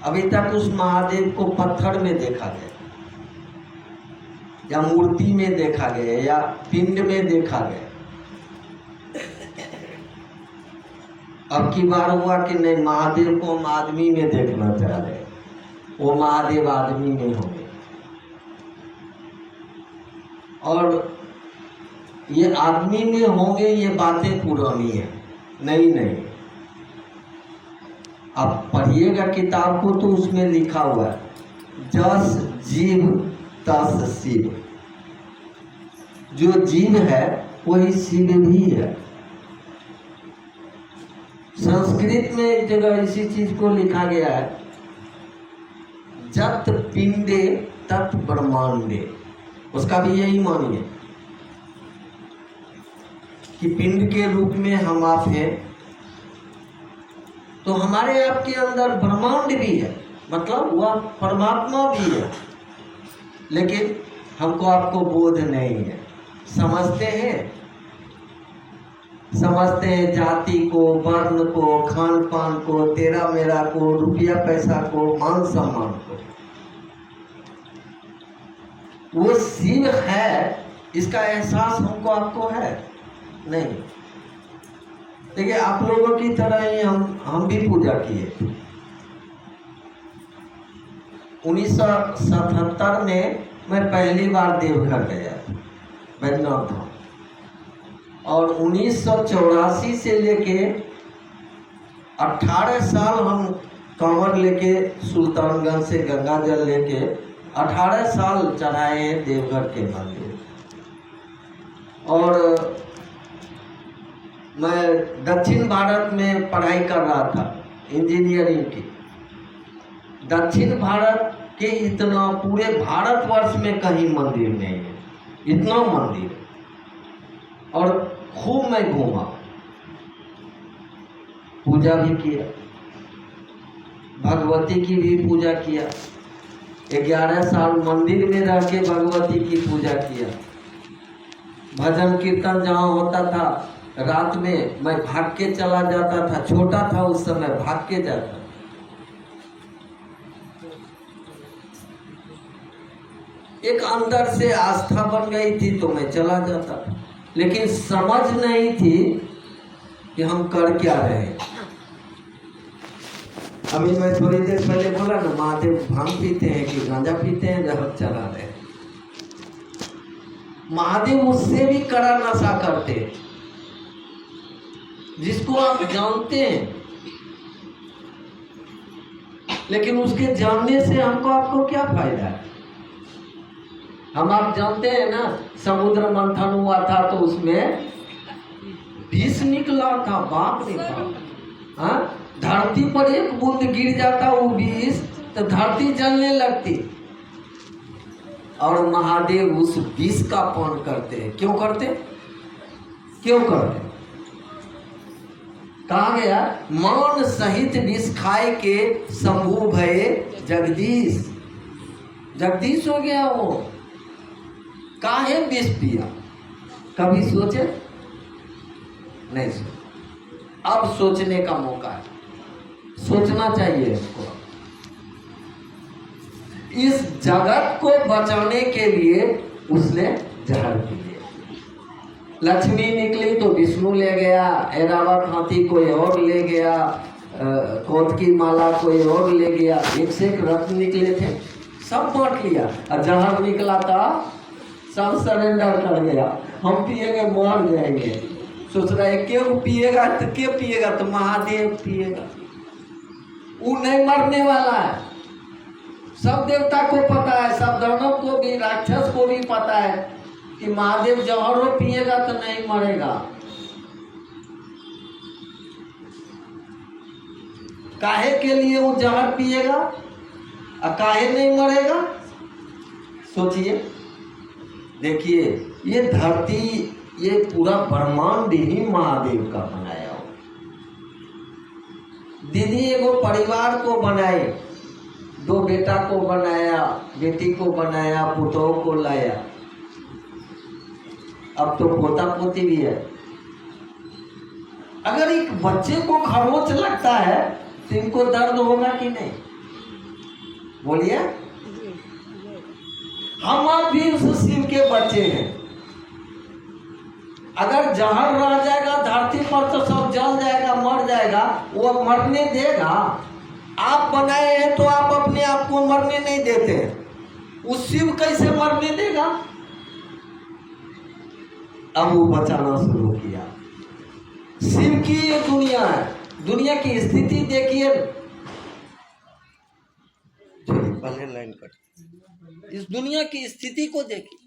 अभी तक उस महादेव को पत्थर में देखा गया या मूर्ति में देखा गया या पिंड में देखा गया। अब की बार हुआ कि नहीं, महादेव को हम आदमी में देखना चाह रहे हैं, वो महादेव आदमी में होंगे। और ये आदमी में होंगे, ये बातें पुरानी है, नहीं नहीं। आप पढ़िएगा किताब को तो उसमें लिखा हुआ है, जस जीव तस शिव। जो जीव है वही शिव भी है। संस्कृत में एक जगह इसी चीज को लिखा गया है, जत पिंडे तत् ब्रह्मांडे। उसका भी यही मानिए कि पिंड के रूप में हम आप हैं, तो हमारे आपके अंदर ब्रह्मांड भी है, मतलब वह परमात्मा भी है, लेकिन हमको आपको बोध नहीं है। समझते हैं जाति को, वर्ण को, खान पान को, तेरा मेरा को, रुपया पैसा को, मान सम्मान को। वो शिव है, इसका एहसास हमको आपको है नहीं। देखिए, आप लोगों की तरह ही हम भी पूजा किए। 1977 में मैं पहली बार देवघर गया बैद्यनाथ धाम, और 1984 से लेके 18 साल हम कांवर लेके सुल्तानगंज से गंगा जल लेके 18 साल चढ़ाए हैं देवघर के मंदिर। और मैं दक्षिण भारत में पढ़ाई कर रहा था इंजीनियरिंग की। दक्षिण भारत के इतना पूरे भारतवर्ष में कहीं मंदिर नहीं है, इतना मंदिर। और खूब मैं घूमा, पूजा भी किया, भगवती की भी पूजा किया। 11 साल मंदिर में रह के भगवती की पूजा किया। भजन कीर्तन जहाँ होता था, रात में मैं भाग के चला जाता था। छोटा था उस समय, भाग के जाता। एक अंदर से आस्था बन गई थी तो मैं चला जाता था, लेकिन समझ नहीं थी कि हम कर क्या रहे हैं। अभी मैं थोड़ी देर पहले बोला ना, महादेव भांग पीते हैं कि गांजा पीते हैं जब चला रहे। महादेव उससे भी कड़ा नशा करते, जिसको आप जानते हैं, लेकिन उसके जानने से हमको आपको क्या फायदा है। हम आप जानते हैं ना, समुद्र मंथन हुआ था तो उसमें विष निकला था, बाप रे बाप। हाँ, धरती पर एक बूंद गिर जाता वो विष तो धरती जलने लगती। और महादेव उस विष का पान करते हैं। क्यों करते? कहा गया, मान सहित विष खाए के शंभु भये जगदीश। जगदीश हो गया वो। काहे विष पिया? कभी सोचे? नहीं सोचे। अब सोचने का मौका है, सोचना चाहिए इसको। इस जगत को बचाने के लिए उसने जहर पी लिया। लक्ष्मी निकली तो विष्णु ले गया, ऐरावत हाथी कोई और ले गया, कोत की माला कोई और ले गया, एक से एक रत्न निकले थे, सब बांट लिया। और जहर निकला था, सब सरेंडर कर गया। हम पिएंगे मर जाएंगे। सोच रहे क्यों पिएगा? तो क्यों पिएगा? तो महादेव पिएगा। वो नहीं मरने वाला है। सब देवता को पता है, सब दानव को भी, राक्षस को भी पता है कि महादेव जहरो पिएगा तो नहीं मरेगा। काहे के लिए वो जहर पिएगा और काहे नहीं मरेगा? सोचिए। देखिए, ये धरती, ये पूरा ब्रह्मांड ही महादेव का बनाया हो। दीदी एगो परिवार को बनाए, 2 बेटा को बनाया, बेटी को बनाया, पुतों को लाया, अब तो पोता पोती भी है। अगर एक बच्चे को खरोच लगता है तो इनको दर्द होगा कि नहीं? बोलिए, हम आप भी उस शिव के बच्चे हैं। अगर जहर रह जाएगा धरती पर तो सब जल जाएगा, मर जाएगा, वो मरने देगा? आप बनाए हैं तो आप अपने आप को मरने नहीं देते, उस शिव कैसे मरने देगा? अब वो बचाना शुरू किया। शिव की ये दुनिया है, दुनिया की स्थिति देखिए, पहले लाइन कट, इस दुनिया की स्थिति को देखिए।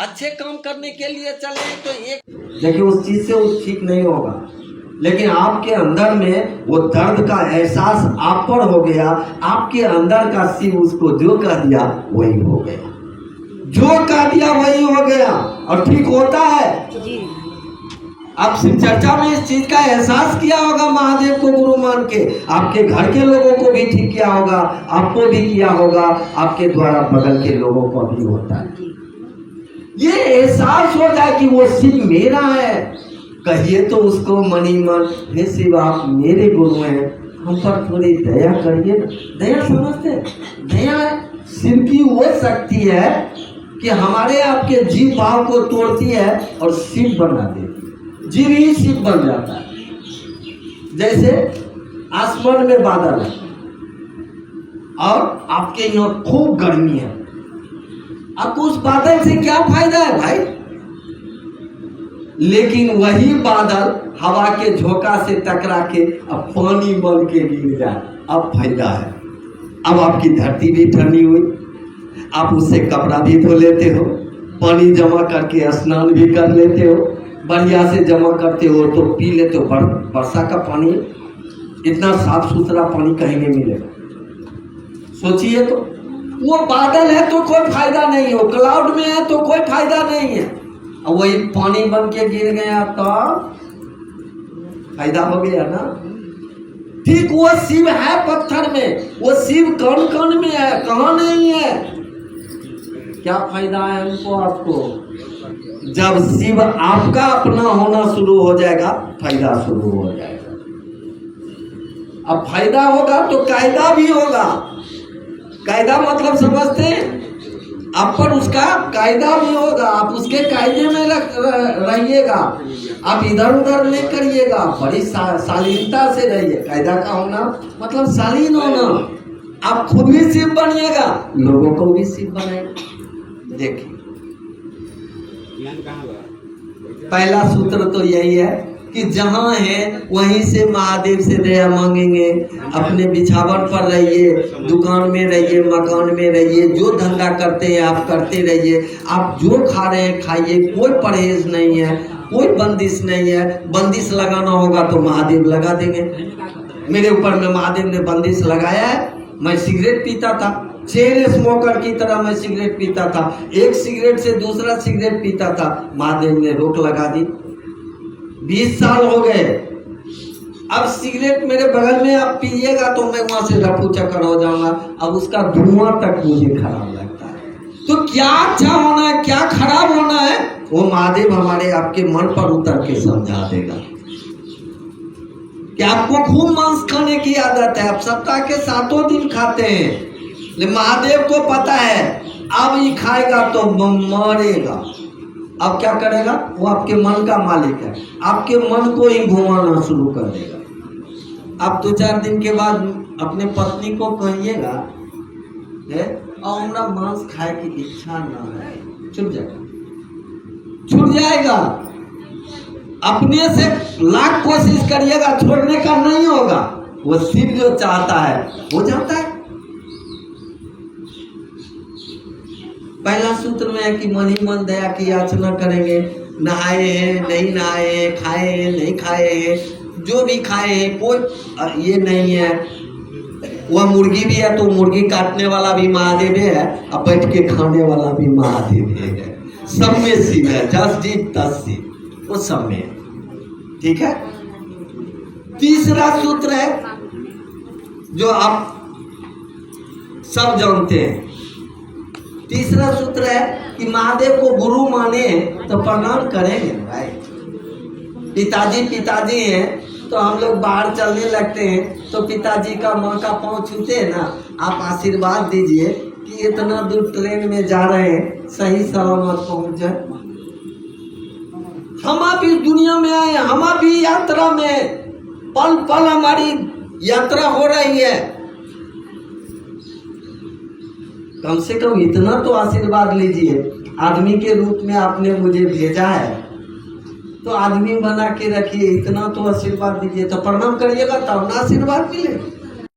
अच्छे काम करने के लिए चले तो एक देखिए उस चीज से वो ठीक नहीं होगा, लेकिन आपके अंदर में वो दर्द का एहसास आप पर हो गया, आपके अंदर का शिव उसको जो कह दिया वही हो गया, जो कह दिया वही हो गया, और ठीक होता है जी। आप शिव चर्चा में इस चीज का एहसास किया होगा, महादेव को गुरु मान के आपके घर के लोगों को भी ठीक किया होगा, आपको भी किया होगा, आपके द्वारा बगल के लोगों को भी होता है। ये एहसास हो जाए कि वो शिव मेरा है, कहिए तो उसको मनी मन, हे शिव आप मेरे गुरु हैं, हम पर थोड़ी दया करिए। दया समझते, दया शिव की वो शक्ति है कि हमारे आपके जीव भाव को तोड़ती है और शिव बना देती है, जीव ही शिव बन जाता है। जैसे आसमान में बादल है और आपके यहाँ खूब गर्मी है, आपको उस बादल से क्या फायदा है भाई? लेकिन वही बादल हवा के झोंका से टकरा के अब पानी बन के गिर जाए, अब फायदा है। अब आपकी धरती भी ठंडी हुई, आप उससे कपड़ा भी धो लेते हो, पानी जमा करके स्नान भी कर लेते हो, बढ़िया से जमा करते हो तो पी लेते हो। वर्षा का पानी, इतना साफ सुथरा पानी कहीं नहीं मिलेगा। सोचिए तो, वो बादल है तो कोई फायदा नहीं हो, क्लाउड में है तो कोई फायदा नहीं है, और वही पानी बन के गिर गया तो फायदा हो गया ना। ठीक वो शिव है पत्थर में, वो शिव कण कण में है, कहाँ नहीं है। क्या फायदा है उनको आपको? जब शिव आपका अपना होना शुरू हो जाएगा, फायदा शुरू हो जाएगा। अब फायदा होगा तो कायदा भी होगा। कायदा मतलब समझते हैं? आप पर उसका कायदा भी होगा, आप उसके कायदे में रहिएगा, आप इधर उधर नहीं करिएगा, बड़ी शालीनता से रहिए। कायदा का होना मतलब शालीन होना। आप खुद भी शिव बनिएगा, लोगों को भी शिव बनाएगा। देखिए पहला सूत्र तो यही है कि जहाँ है वहीं से महादेव से दया मांगेंगे। अपने बिछावन पर रहिए, दुकान में रहिए, मकान में रहिए, जो धंधा करते हैं आप करते रहिए, आप जो खा रहे हैं खाइए, कोई परहेज नहीं है, कोई बंदिश नहीं है। बंदिश लगाना होगा तो महादेव लगा देंगे। मेरे ऊपर में महादेव ने बंदिश लगाया है। मैं सिगरेट पीता था, चेन स्मोकर की तरह मैं सिगरेट पीता था, एक सिगरेट से दूसरा सिगरेट पीता था, महादेव ने रोक लगा दी। 20 साल हो गए, अब सिगरेट मेरे बगल में आप पिएगा तो मैं वहां से रफू चक्कर हो जाऊंगा। अब उसका धुआं तक मुझे खराब लगता है। तो क्या अच्छा होना है, क्या खराब होना है, वो महादेव हमारे आपके मन पर उतर के समझा देगा। कि आपको खूब मांस खाने की आदत है, आप सप्ताह के 7 दिन खाते हैं, लेकिन महादेव को पता है अब ये खाएगा तो मरेगा। अब क्या करेगा? वो आपके मन का मालिक है, आपके मन को ही घुमाना शुरू कर देगा। आप 2-4 दिन के बाद अपने पत्नी को कहिएगा और हमरा मांस खाए की इच्छा ना है, छूट जाएगा, छूट जाएगा। अपने से लाख कोशिश करिएगा, छोड़ने का नहीं होगा। वो शिव जो चाहता है वो चाहता है। पहला सूत्र में है कि मन ही मन दया की याचना करेंगे। नहाए हैं नहीं नहाए हैं, खाए हैं नहीं खाए हैं, जो भी खाए हैं कोई ये नहीं है। वह मुर्गी भी है तो मुर्गी काटने वाला भी महादेव है, और बैठ के खाने वाला भी महादेव है। सब में शिव है, 10 जीव 10 शिव, वो सब में। ठीक है। तीसरा सूत्र है जो आप सब जानते हैं। तीसरा सूत्र है कि महादेव को गुरु माने तो प्रणाम करेंगे भाई। पिताजी हैं तो हम लोग बाहर चलने लगते हैं तो पिताजी का माँ का पाँव छूते हैं ना, आप आशीर्वाद दीजिए कि इतना दूर ट्रेन में जा रहे हैं सही सलामत पहुंच जाए। हम आप इस दुनिया में आए, हम भी यात्रा में, पल पल हमारी यात्रा हो रही है। कम से कम इतना तो आशीर्वाद लीजिए, आदमी के रूप में आपने मुझे भेजा है तो आदमी बना के रखिए, इतना तो आशीर्वाद दीजिए। तो प्रणाम करिएगा तब ना आशीर्वाद मिले।